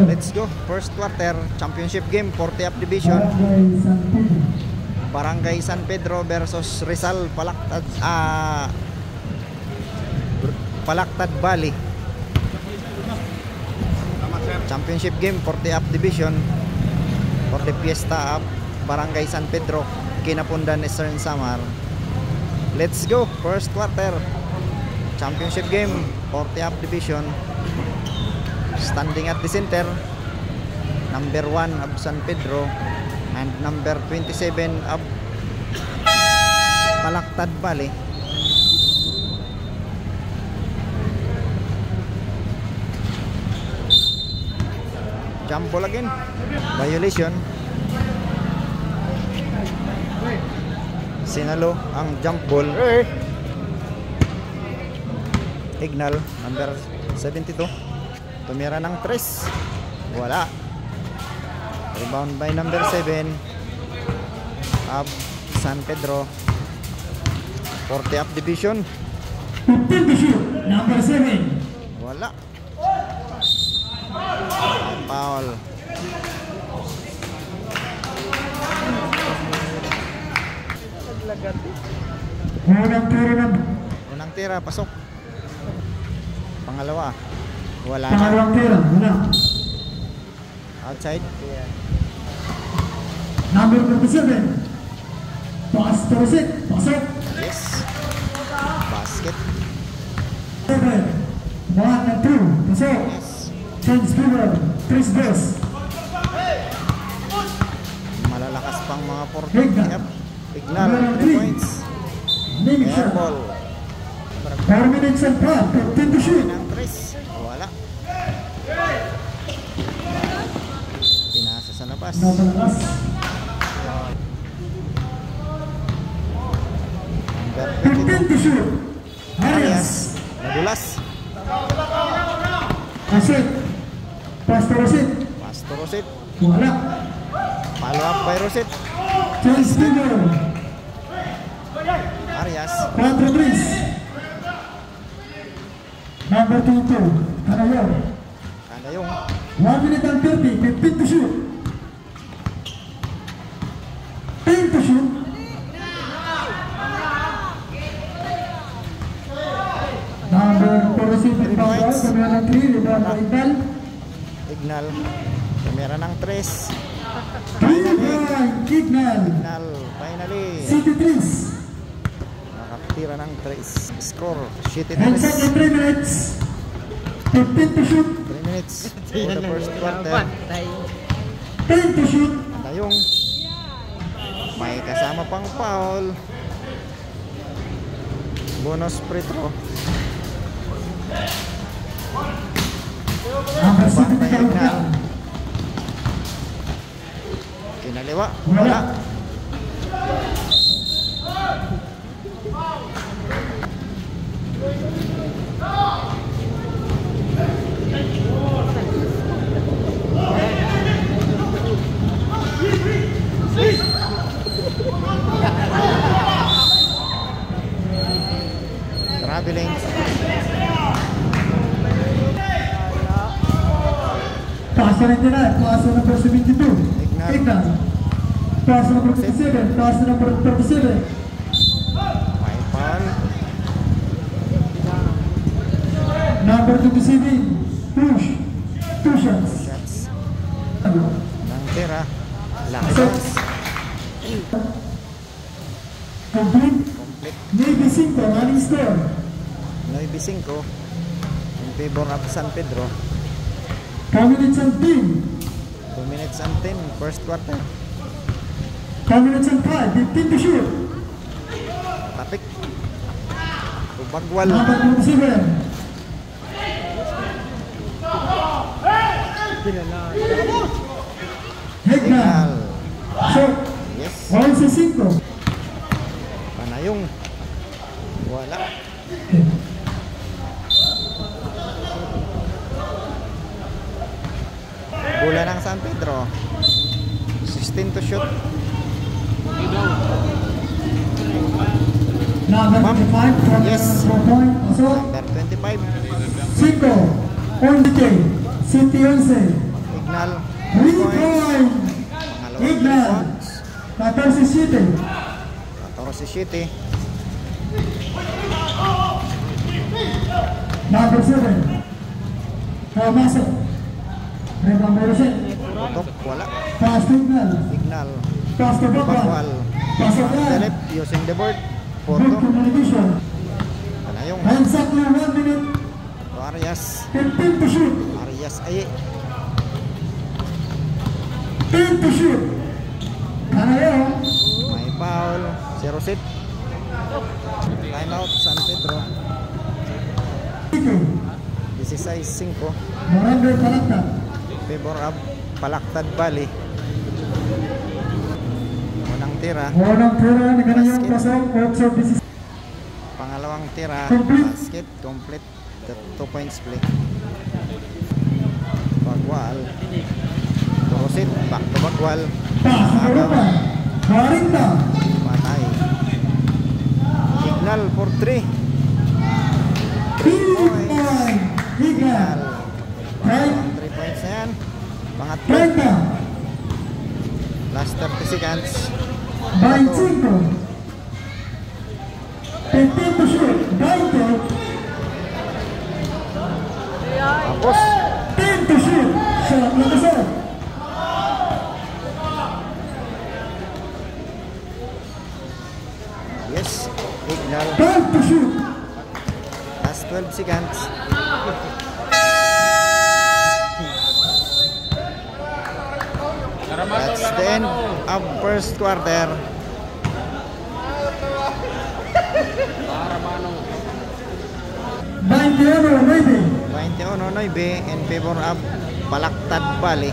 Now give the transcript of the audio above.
Let's go. First quarter, championship game, 40th division. Barangay San Pedro versus Rizal Palactad Valley. Championship game, 40th division for the Fiesta of Barangay San Pedro, Kinapundan, Eastern Samar. Let's go. First quarter, championship game, 40th division. Standing at the center, number 1 of San Pedro and number 27 of Palactad Valley. Jump ball again, violation. Sinalo ang jump ball. Ignal, number 72. Tumira ng 3. Wala. Rebound by number 7 of San Pedro. 40th division. 15 to shoot, number 7. Wala. Foul. Unang tira, pasok. Pangalawa. Wala na. Pangalawang tira, wala. Outside. Number 47. Pass to reset, pasok. Yes. Basket. 7, 1 and 2, pasok. Yes. Change giver, 3 balls. Malalakas pang mga 40. Ignal. Yep. Ignal, 3 points. Air ball. 4 minutes and 15 to shoot. Ng 3. Wala. Pinasa sa labas. Napalakas. Number 15 to shoot. Arias. Nadulas. Reset. Pass to reset. Pass to Rosit. Wala. Follow up by Rosit. Change giver. Arias. 4 threes. Number 22. Kanayor. Kanayong. 1 minute and 30. 15 to shoot. 10 to shoot. Number 47. Pangkal. Kamera 3. Rebound by Ignal. Ignal. Kamera ng 3. 3-9. Ignal. Ignal. Finally. City threes. Nakatira ng 3. Score. Shitty And 3. second 3 minutes. 15 to shoot. 3 minutes for the first quarter. 10 to shoot. Kanayong. May kasama pang foul. Bonus free throw. Number 7. Bantay Ignal. Kinaliwa. Wala. Traveling. Pass to 99. Pass to number 72. Ignal. Pass to number 57. Pass to number 37. May foul. Number 27. Push. 2 shots. Shots. Nang tira. Lakos. Complete. Complete. Navy 5. Running score. 9-5 in favor of San Pedro. 4 minutes and 10. 2 minutes and 10 first quarter. 4 minutes and 5. 15 to shoot. Tapik. Tubagwal. Number 27. Ignal. Shot. Yes. 11-5. Panayong. Wala. Bola ng San Pedro. 16 to shoot. Number 25. From Yes. 4 point. Also. Number 25. 5. Point decay. City 11. Signal. 3 Points. points. Pangalawang 3 Signal. points. 14-7. 14-7. Number 7. Masuk. Rebound baru set. Tutok. Wala. Pass signal. Signal. Pass to Bogwan. Backwal. Pass to Bogwan. Delep using the board. Good Porto. communication. Panayong. Exactly 1 minute. Arias. 15 to shoot. Arias ay 10 to shoot. Kanayo. may foul. 0 set. Time out San Pedro. 16-5. Morando Palakta. Favor of Palactad Valley. Unang tira. Unang tira ni kanayong pasok. 8-16. Pangalawang tira. Complete. Basket. Complete. 2 points play. Bagwal. Turusit. Back to Bagwal. Pass to Bogwan. 40. Patay. Signal for 3. 3 points. Signal. Right. 3 points na yan. Pangatlo. 30. Last 30 seconds. 25. 15 to shoot. 20. Tapos. 10 to shoot. Shot number 7. Yes. Signal. 12 to shoot. Last 12 seconds. That's the end of first quarter. 21-9. 21-9 in favor of Palactad Valley.